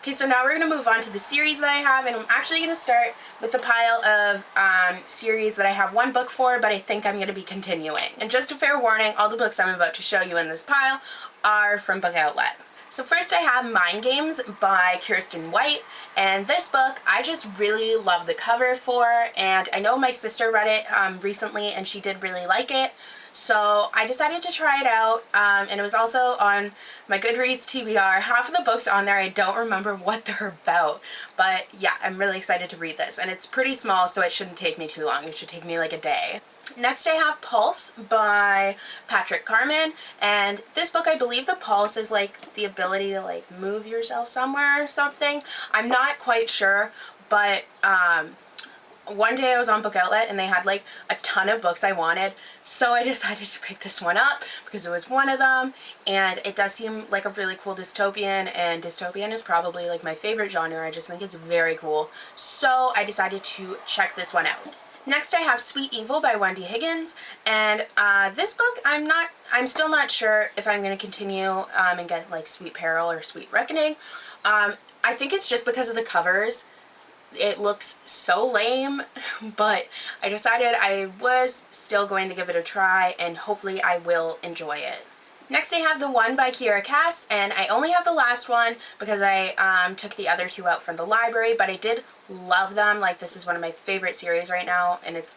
Okay, so now we're going to move on to the series that I have, and I'm actually going to start with the pile of series that I have one book for, but I think I'm going to be continuing. And just a fair warning, all the books I'm about to show you in this pile are from Book Outlet. So first I have Mind Games by Kirsten White, and this book I just really love the cover for, and I know my sister read it recently and she did really like it. So I decided to try it out, and it was also on my Goodreads TBR. Half of the books on there I don't remember what they're about, but yeah, I'm really excited to read this, and it's pretty small so it shouldn't take me too long. It should take me like a day. Next I have Pulse by Patrick Carman, and this book, I believe the pulse is like the ability to like move yourself somewhere or something. I'm not quite sure, but one day I was on Book Outlet and they had like a ton of books I wanted, so I decided to pick this one up because it was one of them, and it does seem like a really cool dystopian, and dystopian is probably like my favorite genre. I just think it's very cool, so I decided to check this one out. Next I have Sweet Evil by Wendy Higgins, and this book I'm still not sure if I'm going to continue and get like Sweet Peril or Sweet Reckoning. I think it's just because of the covers. It looks so lame, but I decided I was still going to give it a try, and hopefully I will enjoy it. Next I have The One by Kiera Cass, and I only have the last one because I took the other two out from the library, but I did love them. Like, this is one of my favorite series right now, and it's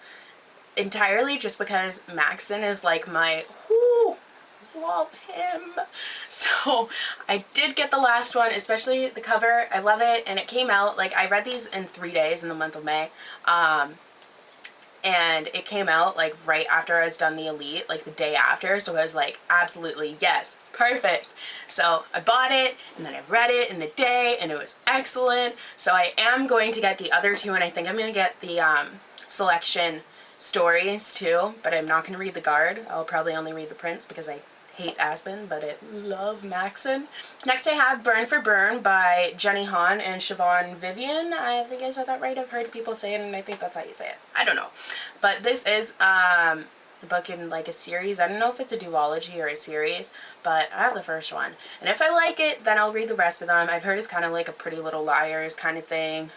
entirely just because Maxon is like my, whoo, love him. So I did get the last one, especially the cover. I love it, and it came out, like, I read these in 3 days in the month of May. And it came out like right after I was done the Elite, like the day after, so I was like, absolutely, yes, perfect. So I bought it, and then I read it in a day, and it was excellent. So I am going to get the other two, and I think I'm going to get the selection stories too, but I'm not going to read the Guard. I'll probably only read the Prince because I hate Aspen, but I love Maxon. Next I have Burn for Burn by Jenny Han and Siobhan Vivian. I think I said that right. I've heard people say it, and I think that's how you say it. I don't know. But this is a book in like a series. I don't know if it's a duology or a series, but I have the first one. And if I like it, then I'll read the rest of them. I've heard it's kind of like a Pretty Little Liars kind of thing.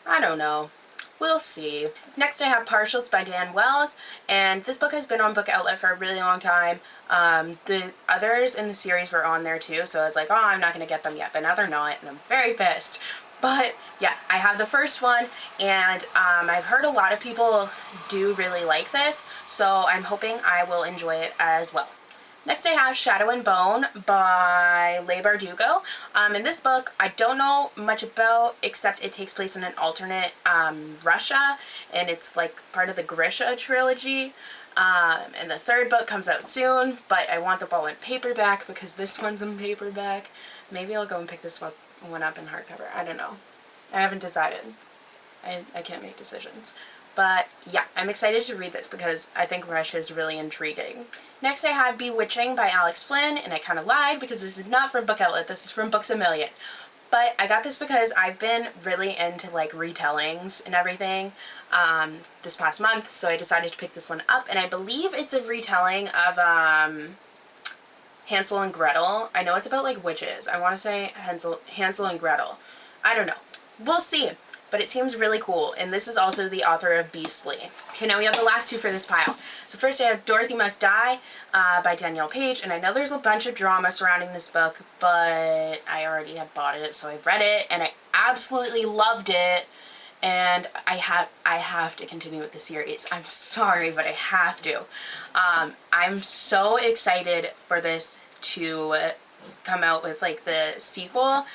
I don't know. We'll see. Next I have Partials by Dan Wells, and this book has been on Book Outlet for a really long time. The others in the series were on there too, so I was like, oh, I'm not going to get them yet, but now they're not, and I'm very pissed. But yeah, I have the first one, and I've heard a lot of people do really like this, so I'm hoping I will enjoy it as well. Next I have Shadow and Bone by Leigh Bardugo. In this book, I don't know much about, except it takes place in an alternate Russia, and it's like part of the Grisha trilogy. And the third book comes out soon, but I want the ball in paperback because this one's in paperback. Maybe I'll go and pick this one up in hardcover. I don't know. I haven't decided. I can't make decisions. But yeah, I'm excited to read this because I think Russia is really intriguing. Next I have Bewitching by Alex Flynn, and I kind of lied because this is not from Book Outlet, this is from Books A Million. But I got this because I've been really into like retellings and everything this past month, so I decided to pick this one up, and I believe it's a retelling of Hansel and Gretel. I know it's about like witches. I want to say Hansel and Gretel. I don't know. We'll see. But it seems really cool, and this is also the author of Beastly. Okay, now we have the last two for this pile. So first I have Dorothy Must Die by Danielle Page, and I know there's a bunch of drama surrounding this book, but I already had bought it, so I read it, and I absolutely loved it, and I have to continue with the series. I'm sorry, but I have to. I'm so excited for this to come out with like the sequel.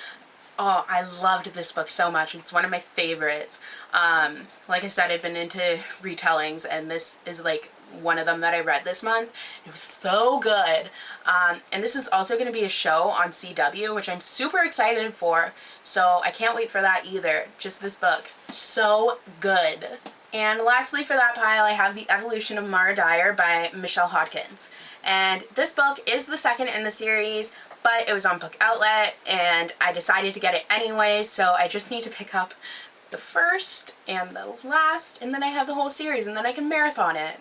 Oh, I loved this book so much. It's one of my favorites. Like I said, I've been into retellings, and this is like one of them that I read this month. It was so good. And this is also going to be a show on CW, which I'm super excited for. So I can't wait for that either. Just this book. So good. And lastly for that pile, I have The Evolution of Mara Dyer by Michelle Hodkins. And this book is the second in the series, but it was on Book Outlet, and I decided to get it anyway, so I just need to pick up the first and the last, and then I have the whole series, and then I can marathon it.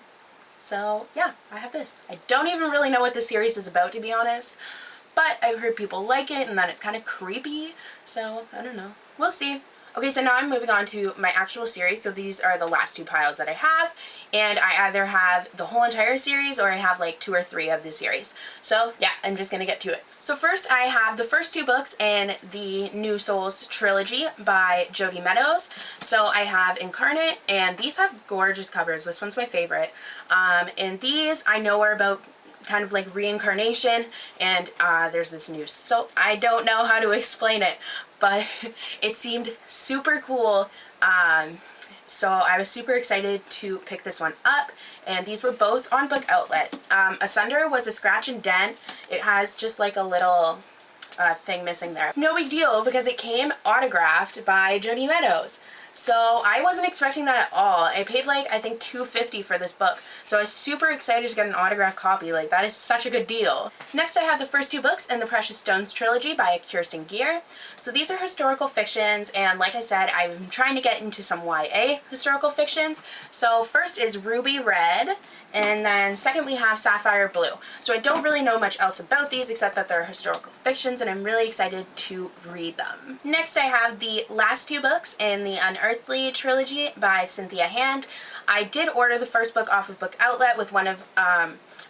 So yeah, I have this. I don't even really know what the series is about, to be honest, but I've heard people like it and that it's kind of creepy, so I don't know. We'll see. Okay, so now I'm moving on to my actual series. So these are the last two piles that I have, and I either have the whole entire series or I have like 2 or 3 of the series. So yeah, I'm just gonna get to it. So first I have the first 2 books in the New Souls trilogy by Jodi Meadows. So I have Incarnate, and these have gorgeous covers. This one's my favorite. And these I know are about kind of like reincarnation, and there's this new soul. I don't know how to explain it, but it seemed super cool. So I was super excited to pick this one up, and these were both on Book Outlet. Asunder was a scratch and dent. It has just like a little thing missing there. No big deal because it came autographed by Jodi Meadows. So I wasn't expecting that at all. I paid like, I think $2.50 for this book. So I was super excited to get an autographed copy. Like, that is such a good deal. Next I have the first 2 books in the Precious Stones trilogy by Kirsten Gear. So these are historical fictions, and like I said, I'm trying to get into some YA historical fictions. So first is Ruby Red, and then second we have Sapphire Blue. So I don't really know much else about these except that they're historical fictions, and I'm really excited to read them. Next I have the last 2 books in the Unearthly trilogy by Cynthia Hand. I did order the first book off of Book Outlet with one of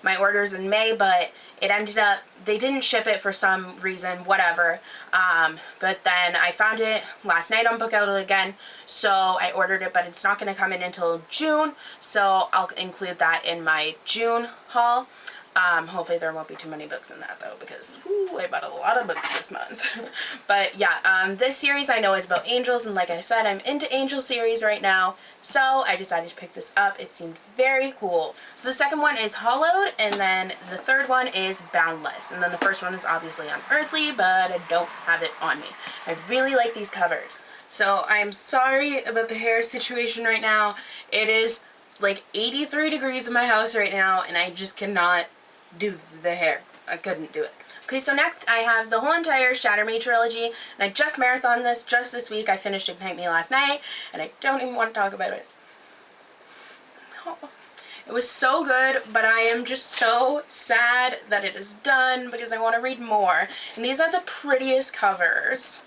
my orders in May, but it ended up, they didn't ship it for some reason, whatever. But then I found it last night on Book Outlet again, so I ordered it, but it's not going to come in until June, so I'll include that in my June haul. Hopefully there won't be too many books in that though, because I bought a lot of books this month. But yeah, this series I know is about angels, and like I said, I'm into angel series right now, so I decided to pick this up. It seemed very cool. So the second one is Hollowed, and then the third one is Boundless, and then the first one is obviously Unearthly, but I don't have it on me. I really like these covers. So I'm sorry about the hair situation right now. It is like 83 degrees in my house right now, and I just cannot do the hair. I couldn't do it. Okay, so next I have the whole entire Shatter Me trilogy, and I just marathoned this just this week. I finished Ignite Me last night, and I don't even want to talk about it. Oh, it was so good, but I am just so sad that it is done because I want to read more. And these are the prettiest covers.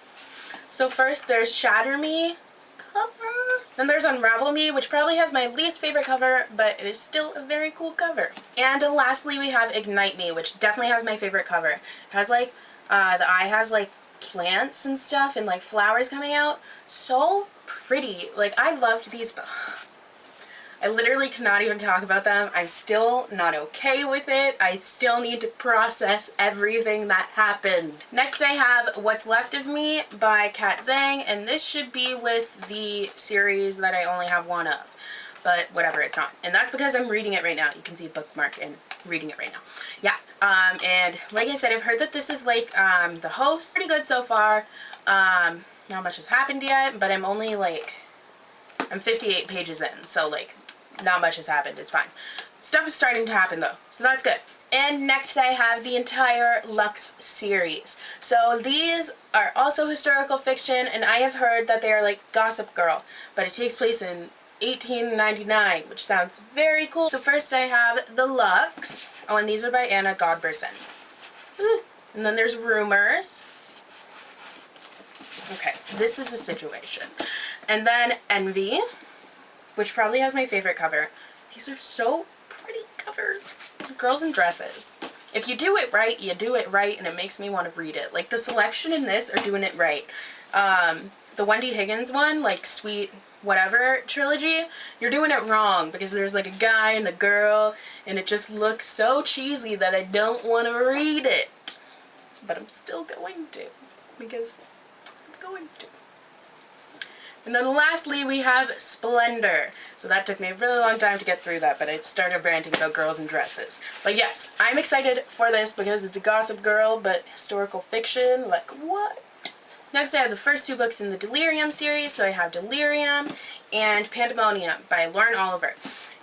So first there's Shatter Me cover. Then there's Unravel Me, which probably has my least favorite cover, but it is still a very cool cover. And lastly we have Ignite Me, which definitely has my favorite cover. It has like, the eye has like plants and stuff and like flowers coming out. So pretty. Like, I loved these. I literally cannot even talk about them. I'm still not okay with it. I still need to process everything that happened. Next I have What's Left of Me by Kat Zhang, and this should be with the series that I only have one of. But whatever, it's not. And that's because I'm reading it right now. You can see bookmark and reading it right now. Yeah, and like I said, I've heard that this is like The Host. Pretty good so far. Not much has happened yet, but I'm only like, I'm 58 pages in, so like, not much has happened. It's fine. Stuff is starting to happen though, so that's good. And next I have the entire Lux series. So these are also historical fiction, and I have heard that they are like Gossip Girl, but it takes place in 1899, which sounds very cool. So first I have the Lux. Oh, and these are by Anna Godberson. And then there's Rumors. Okay, this is a situation. And then Envy, which probably has my favorite cover. These are so pretty covers. Girls in Dresses. If you do it right, you do it right, and it makes me want to read it. Like, the selection in this are doing it right. The Wendy Higgins one, like Sweet Whatever trilogy, you're doing it wrong because there's like a guy and a girl, and it just looks so cheesy that I don't want to read it. But I'm still going to, because I'm going to. And then lastly we have Splendor. So that took me a really long time to get through that, but I started ranting about girls in dresses. But yes, I'm excited for this because it's a Gossip Girl, but historical fiction, like what? Next I have the first 2 books in the Delirium series. So I have Delirium and Pandemonium by Lauren Oliver.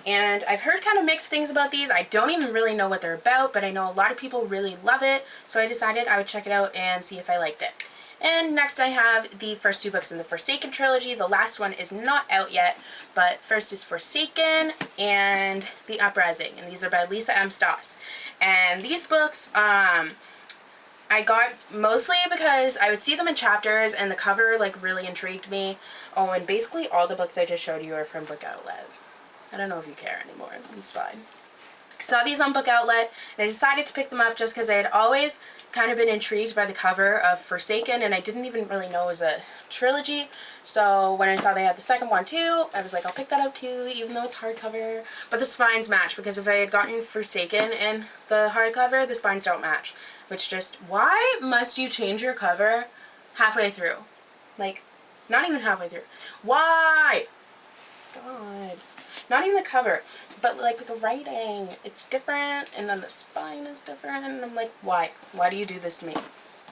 And I've heard kind of mixed things about these. I don't even really know what they're about, but I know a lot of people really love it. So I decided I would check it out and see if I liked it. And next I have the first 2 books in the Forsaken trilogy. The last one is not out yet, but first is Forsaken and The Uprising, and these are by Lisa M. Stoss. And these books, I got mostly because I would see them in chapters and the cover like really intrigued me. Oh, and basically all the books I just showed you are from Book Outlet. I don't know if you care anymore. It's fine. Saw these on Book Outlet and I decided to pick them up just because I had always kind of been intrigued by the cover of Forsaken, and I didn't even really know it was a trilogy. So when I saw they had the second one too, I was like, I'll pick that up too, even though it's hardcover. But the spines match, because if I had gotten Forsaken in the hardcover, the spines don't match. Which just, why must you change your cover halfway through? Like, not even halfway through. Why? God. Not even the cover, but like the writing, it's different, and then the spine is different, and I'm like, why? Why do you do this to me?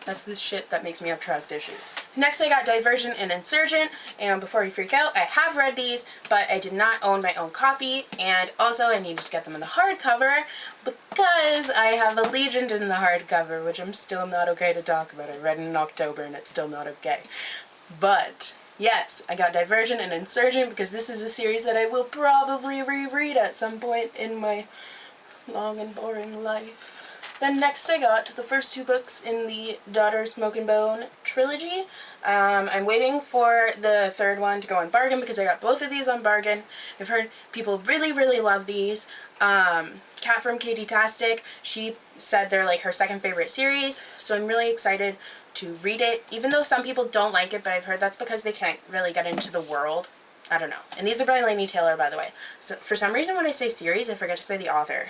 That's the shit that makes me have trust issues. Next I got Divergent and Insurgent, and before you freak out, I have read these, but I did not own my own copy, and also I needed to get them in the hardcover because I have Allegiant in the hardcover, which I'm still not okay to talk about. I read it in October and it's still not okay. But yes, I got Divergent and Insurgent because this is a series that I will probably reread at some point in my long and boring life. Then next I got the first two books in the Daughter Smoke and Bone trilogy. I'm waiting for the third one to go on bargain because I got both of these on bargain. I've heard people really, really love these. Kat from Katie-tastic, she said they're like her second favorite series, so I'm really excited to read it, even though some people don't like it, but I've heard that's because they can't really get into the world. I don't know. And these are by Laini Taylor, by the way. So for some reason when I say series, I forget to say the author.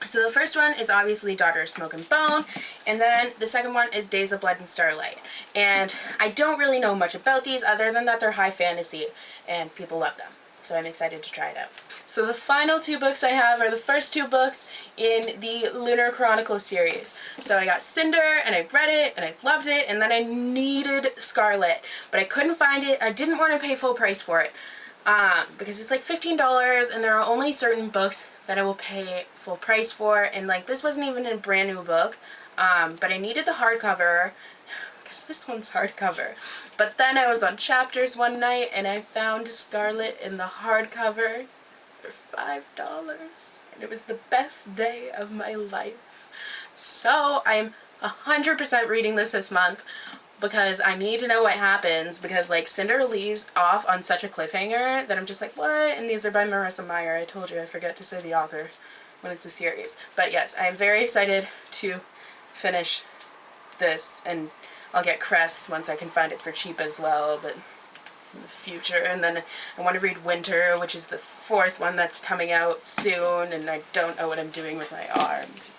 So the first one is obviously Daughter of Smoke and Bone, and then the second one is Days of Blood and Starlight. And I don't really know much about these other than that they're high fantasy and people love them. So I'm excited to try it out. So the final two books I have are the first two books in the Lunar Chronicles series. So I got Cinder, and I read it, and I loved it, and then I needed Scarlet, but I couldn't find it. I didn't want to pay full price for it because it's like $15, and there are only certain books that I will pay full price for, and like this wasn't even a brand new book, but I needed the hardcover because this one's hardcover. But then I was on Chapters one night and I found Scarlet in the hardcover for $5, and it was the best day of my life. So I'm 100% reading this month because I need to know what happens, because like Cinder leaves off on such a cliffhanger that I'm just like, what? And these are by Marissa Meyer. I told you I forget to say the author when it's a series. But yes, I am very excited to finish this, and I'll get Crest once I can find it for cheap as well, but in the future. And then I want to read Winter, which is the fourth one that's coming out soon, and I don't know what I'm doing with my arms.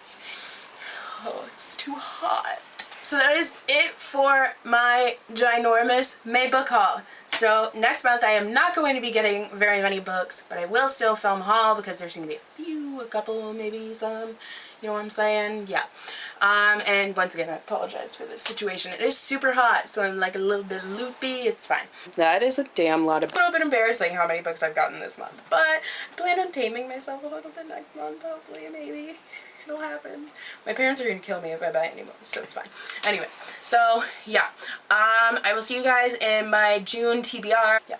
It's too hot. So that is it for my ginormous May book haul. So next month I am not going to be getting very many books, but I will still film a haul because there's going to be a couple, maybe some, you know what I'm saying? Yeah. And once again, I apologize for this situation. It is super hot, so I'm like a little bit loopy. It's fine. That is a damn lot of... It's a little bit embarrassing how many books I've gotten this month, but I plan on taming myself a little bit next month, hopefully, maybe. It'll happen. My parents are gonna kill me if I buy any more, so it's fine. Anyways, so yeah. I will see you guys in my June TBR. Yeah.